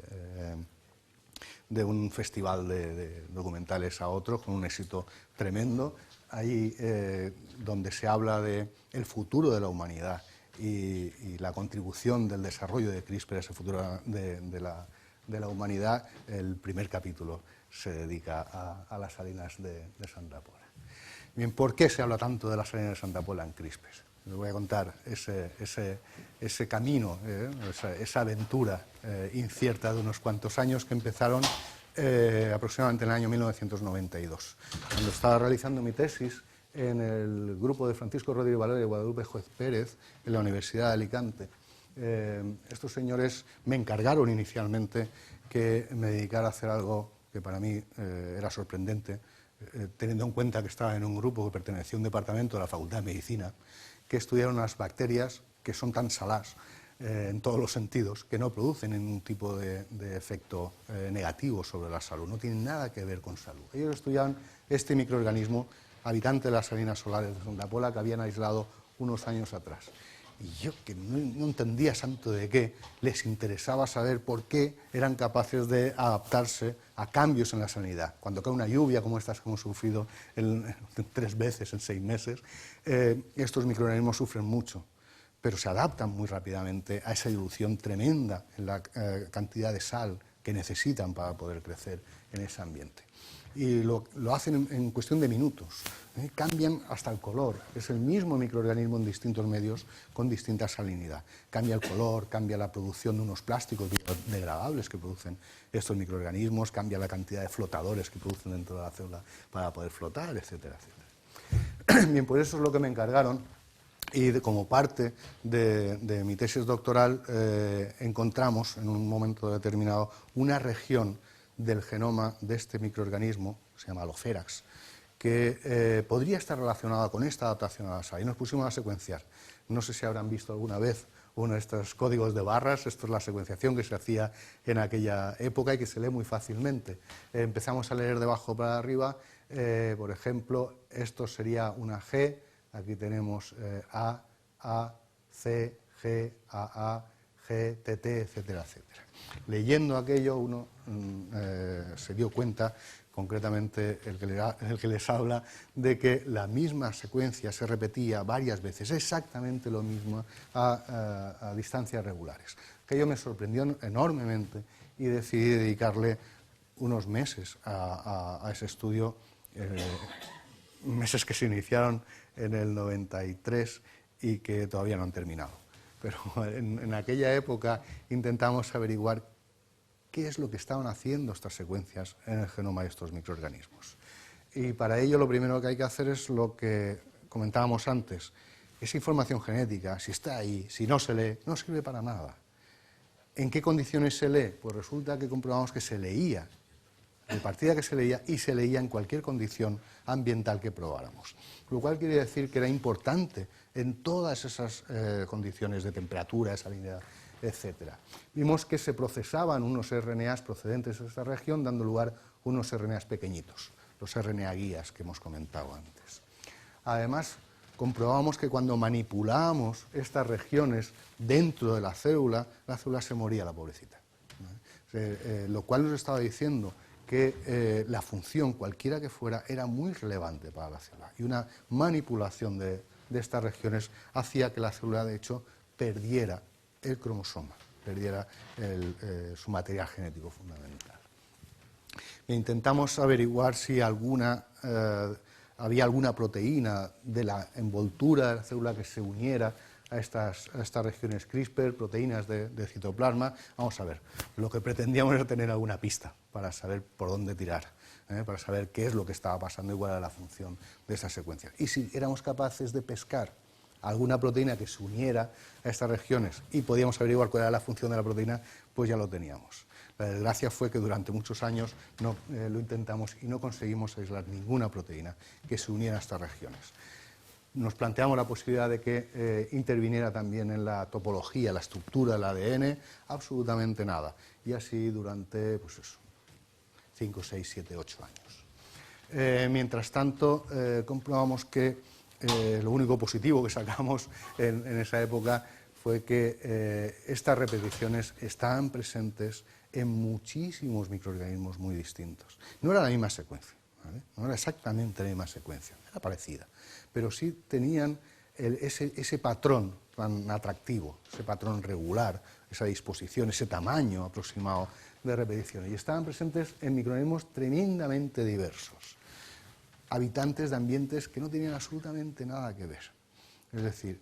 de un festival de documentales a otro, con un éxito tremendo, ahí donde se habla del futuro de la humanidad y la contribución del desarrollo de CRISPR a ese futuro de la humanidad. El primer capítulo se dedica a las salinas de Santa Pola. Bien, ¿por qué se habla tanto de las salinas de Santa Pola en CRISPR? Les voy a contar ese camino, esa aventura incierta de unos cuantos años que empezaron aproximadamente en el año 1992. Cuando estaba realizando mi tesis en el grupo de Francisco Rodríguez Valero y Guadalupe Juez Pérez en la Universidad de Alicante, estos señores me encargaron inicialmente que me dedicara a hacer algo que para mí era sorprendente, teniendo en cuenta que estaba en un grupo que pertenecía a un departamento de la Facultad de Medicina, que estudiaron unas bacterias que son tan saladas en todos los sentidos, que no producen ningún tipo de efecto negativo sobre la salud, no tienen nada que ver con salud. Ellos estudiaban este microorganismo, habitante de las salinas solares de Santa Pola, que habían aislado unos años atrás. Y yo, que no entendía santo de qué, les interesaba saber por qué eran capaces de adaptarse a cambios en la sanidad. Cuando cae una lluvia como estas que hemos sufrido 3 veces en 6 meses, estos microorganismos sufren mucho, pero se adaptan muy rápidamente a esa dilución tremenda en la cantidad de sal que necesitan para poder crecer en ese ambiente. Y lo hacen en cuestión de minutos, cambian hasta el color, es el mismo microorganismo en distintos medios con distinta salinidad. Cambia el color, cambia la producción de unos plásticos biodegradables que producen estos microorganismos, cambia la cantidad de flotadores que producen dentro de la célula para poder flotar, etcétera, etcétera. Bien, pues eso es lo que me encargaron. Y como parte de mi tesis doctoral encontramos en un momento determinado una región del genoma de este microorganismo, se llama Allopherax, que podría estar relacionada con esta adaptación a la sal. Y nos pusimos a secuenciar. No sé si habrán visto alguna vez uno de estos códigos de barras. Esto es la secuenciación que se hacía en aquella época y que se lee muy fácilmente. Empezamos a leer de abajo para arriba. Por ejemplo, esto sería una G. Aquí tenemos A, C, G, AA, G, TT, etcétera, etcétera. Leyendo aquello uno se dio cuenta, concretamente el que les habla, de que la misma secuencia se repetía varias veces, exactamente lo mismo a distancias regulares. Aquello me sorprendió enormemente y decidí dedicarle unos meses a ese estudio, meses que se iniciaron en el 93 y que todavía no han terminado. Pero en aquella época intentamos averiguar qué es lo que estaban haciendo estas secuencias en el genoma de estos microorganismos. Y para ello lo primero que hay que hacer es lo que comentábamos antes. Esa información genética, si está ahí, si no se lee, no sirve para nada. ¿En qué condiciones se lee? Pues resulta que comprobamos que se leía, de partida que se leía, y se leía en cualquier condición ambiental que probáramos. Lo cual quiere decir que era importante en todas esas condiciones de temperatura, de salinidad, etc. Vimos que se procesaban unos RNAs procedentes de esta región, dando lugar a unos RNAs pequeñitos, los RNA guías que hemos comentado antes. Además, comprobamos que cuando manipulábamos estas regiones dentro de la célula se moría la pobrecita. Lo cual nos estaba diciendo que la función, cualquiera que fuera, era muy relevante para la célula. Y una manipulación de estas regiones hacía que la célula, de hecho, perdiera el cromosoma, perdiera su material genético fundamental. Intentamos averiguar si había alguna proteína de la envoltura de la célula que se uniera a estas regiones CRISPR, proteínas de citoplasma. Vamos a ver, lo que pretendíamos era tener alguna pista para saber por dónde tirar, para saber qué es lo que estaba pasando y cuál era la función de esas secuencias. Y si éramos capaces de pescar alguna proteína que se uniera a estas regiones y podíamos averiguar cuál era la función de la proteína, pues ya lo teníamos. La desgracia fue que durante muchos años lo intentamos y no conseguimos aislar ninguna proteína que se uniera a estas regiones. Nos planteamos la posibilidad de que interviniera también en la topología, la estructura del ADN, absolutamente nada. Y así durante, pues eso, 5, 6, 7, 8 años. Mientras tanto, comprobamos que lo único positivo que sacamos en esa época fue que estas repeticiones estaban presentes en muchísimos microorganismos muy distintos. No era la misma secuencia, ¿vale? No era exactamente la misma secuencia, era parecida, pero sí tenían ese patrón tan atractivo, ese patrón regular, esa disposición, ese tamaño aproximado de repeticiones, y estaban presentes en microorganismos tremendamente diversos, habitantes de ambientes que no tenían absolutamente nada que ver. Es decir,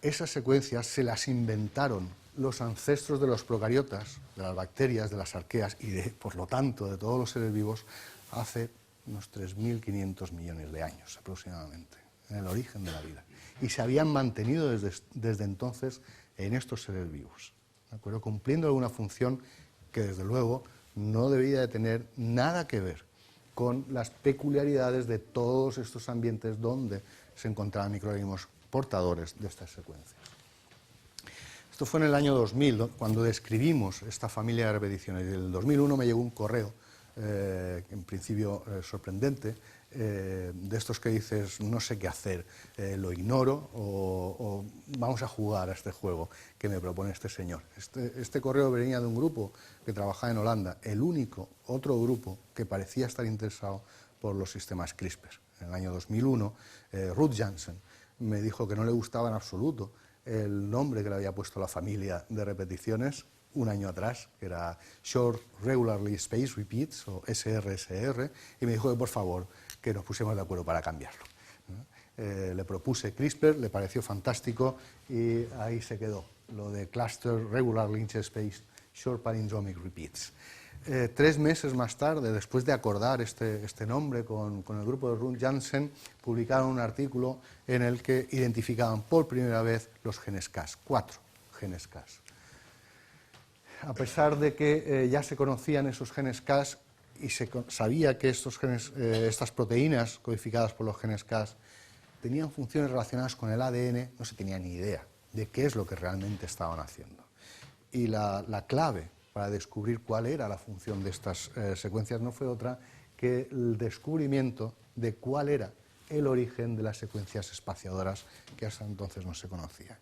esas secuencias se las inventaron los ancestros de los procariotas, de las bacterias, de las arqueas y, por lo tanto, de todos los seres vivos hace unos 3.500 millones de años aproximadamente, en el origen de la vida. Y se habían mantenido desde entonces en estos seres vivos, ¿de acuerdo? Cumpliendo alguna función que, desde luego, no debía de tener nada que ver con las peculiaridades de todos estos ambientes donde se encontraban microorganismos portadores de estas secuencias. Esto fue en el año 2000, cuando describimos esta familia de repeticiones. En el 2001 me llegó un correo, en principio sorprendente, de estos que dices, no sé qué hacer, lo ignoro o vamos a jugar a este juego que me propone este señor. Este correo venía de un grupo que trabajaba en Holanda, el único otro grupo que parecía estar interesado por los sistemas CRISPR. En el año 2001, Ruud Janssen me dijo que no le gustaba en absoluto el nombre que le había puesto la familia de repeticiones un año atrás, que era Short Regularly Spaced Repeats, o SRSR, y me dijo que por favor que nos pusiéramos de acuerdo para cambiarlo. Le propuse CRISPR, le pareció fantástico y ahí se quedó, lo de Cluster Regularly Interspaced Short Palindromic Repeats. 3 meses más tarde, después de acordar este nombre con el grupo de Ruud Janssen, publicaron un artículo en el que identificaban por primera vez los genes Cas, 4 genes Cas. A pesar de que ya se conocían esos genes Cas y se sabía que estas proteínas codificadas por los genes Cas tenían funciones relacionadas con el ADN, no se tenía ni idea de qué es lo que realmente estaban haciendo. Y la clave para descubrir cuál era la función de estas secuencias no fue otra que el descubrimiento de cuál era el origen de las secuencias espaciadoras que hasta entonces no se conocían.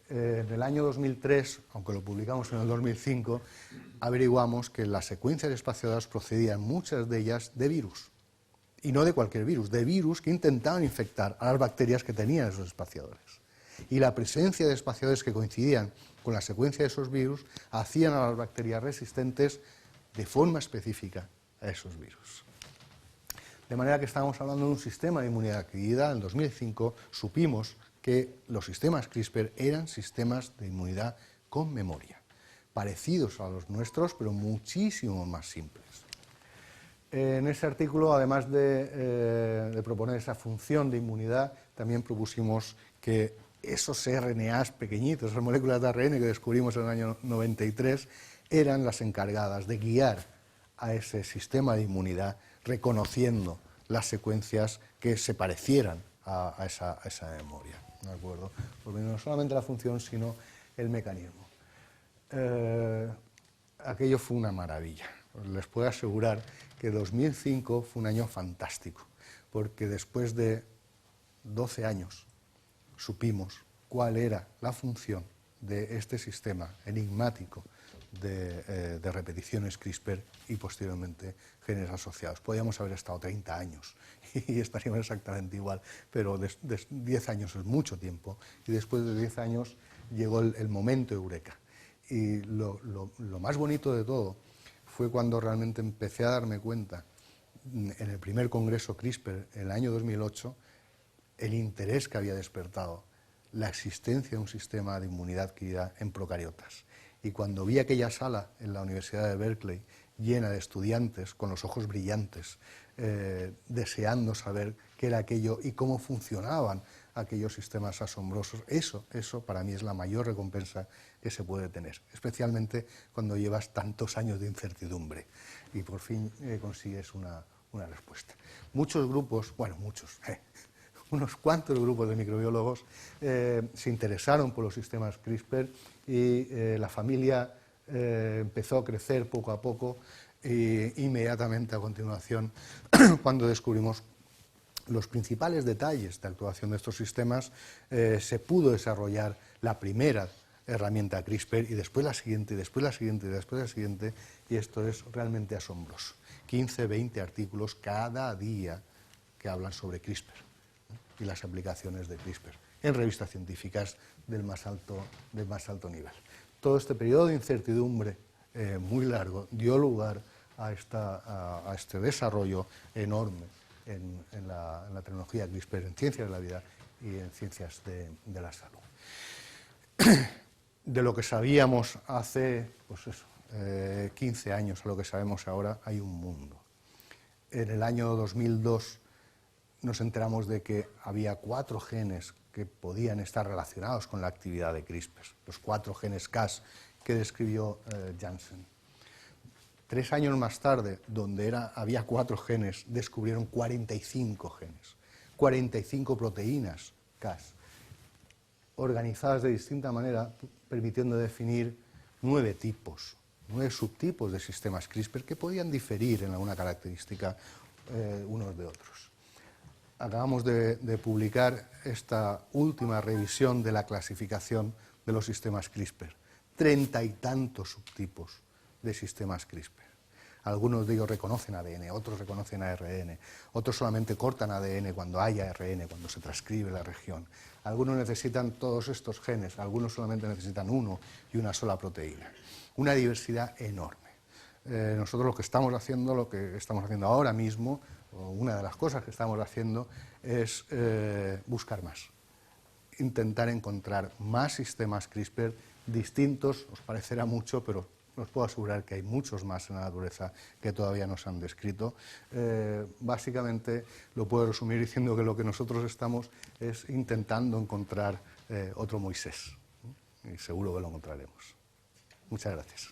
En el año 2003, aunque lo publicamos en el 2005, averiguamos que las secuencias espaciadoras procedían, muchas de ellas, de virus. Y no de cualquier virus, de virus que intentaban infectar a las bacterias que tenían esos espaciadores. Y la presencia de espaciadores que coincidían con la secuencia de esos virus hacían a las bacterias resistentes de forma específica a esos virus. De manera que estábamos hablando de un sistema de inmunidad adquirida. En 2005 supimos que los sistemas CRISPR eran sistemas de inmunidad con memoria, parecidos a los nuestros, pero muchísimo más simples. En ese artículo, además de proponer esa función de inmunidad, también propusimos que esos RNAs pequeñitos, esas moléculas de ARN que descubrimos en el año 93, eran las encargadas de guiar a ese sistema de inmunidad, reconociendo las secuencias que se parecieran a esa memoria. ¿De acuerdo? Porque no solamente la función, sino el mecanismo. Aquello fue una maravilla. Les puedo asegurar que 2005 fue un año fantástico, porque después de 12 años supimos cuál era la función de este sistema enigmático de repeticiones CRISPR y posteriormente genes asociados. Podíamos haber estado 30 años y estaríamos exactamente igual, pero 10 años es mucho tiempo y después de 10 años llegó el momento eureka. Y lo más bonito de todo fue cuando realmente empecé a darme cuenta, en el primer congreso CRISPR, en el año 2008, el interés que había despertado la existencia de un sistema de inmunidad adquirida en procariotas. Y cuando vi aquella sala en la Universidad de Berkeley llena de estudiantes con los ojos brillantes, deseando saber qué era aquello y cómo funcionaban aquellos sistemas asombrosos, eso para mí es la mayor recompensa que se puede tener, especialmente cuando llevas tantos años de incertidumbre y por fin consigues una respuesta. Muchos grupos, unos cuantos grupos de microbiólogos se interesaron por los sistemas CRISPR y la familia empezó a crecer poco a poco e inmediatamente a continuación, cuando descubrimos los principales detalles de actuación de estos sistemas, se pudo desarrollar la primera herramienta CRISPR y después la siguiente, y después la siguiente, y después la siguiente, y esto es realmente asombroso. 15, 20 artículos cada día que hablan sobre CRISPR, ¿no? Y las aplicaciones de CRISPR en revistas científicas del más alto nivel. Todo este periodo de incertidumbre muy largo dio lugar a este desarrollo enorme en la tecnología CRISPR, en ciencias de la vida y en ciencias de la salud. De lo que sabíamos hace 15 años a lo que sabemos ahora, hay un mundo. En el año 2002 nos enteramos de que había 4 genes que podían estar relacionados con la actividad de CRISPR, los 4 genes Cas que describió Janssen. 3 años más tarde, donde había 4 genes, descubrieron 45 genes, 45 proteínas Cas, organizadas de distinta manera, permitiendo definir 9 subtipos de sistemas CRISPR que podían diferir en alguna característica unos de otros. Acabamos de publicar esta última revisión de la clasificación de los sistemas CRISPR. 30 y tantos subtipos de sistemas CRISPR. Algunos de ellos reconocen ADN, otros reconocen ARN, otros solamente cortan ADN cuando hay ARN, cuando se transcribe la región. Algunos necesitan todos estos genes, algunos solamente necesitan uno y una sola proteína. Una diversidad enorme. Nosotros lo que estamos haciendo ahora mismo, o una de las cosas que estamos haciendo, es buscar más. Intentar encontrar más sistemas CRISPR distintos, os parecerá mucho, pero os puedo asegurar que hay muchos más en la naturaleza que todavía no se han descrito. Básicamente lo puedo resumir diciendo que lo que nosotros estamos es intentando encontrar otro Moisés, y seguro que lo encontraremos. Muchas gracias.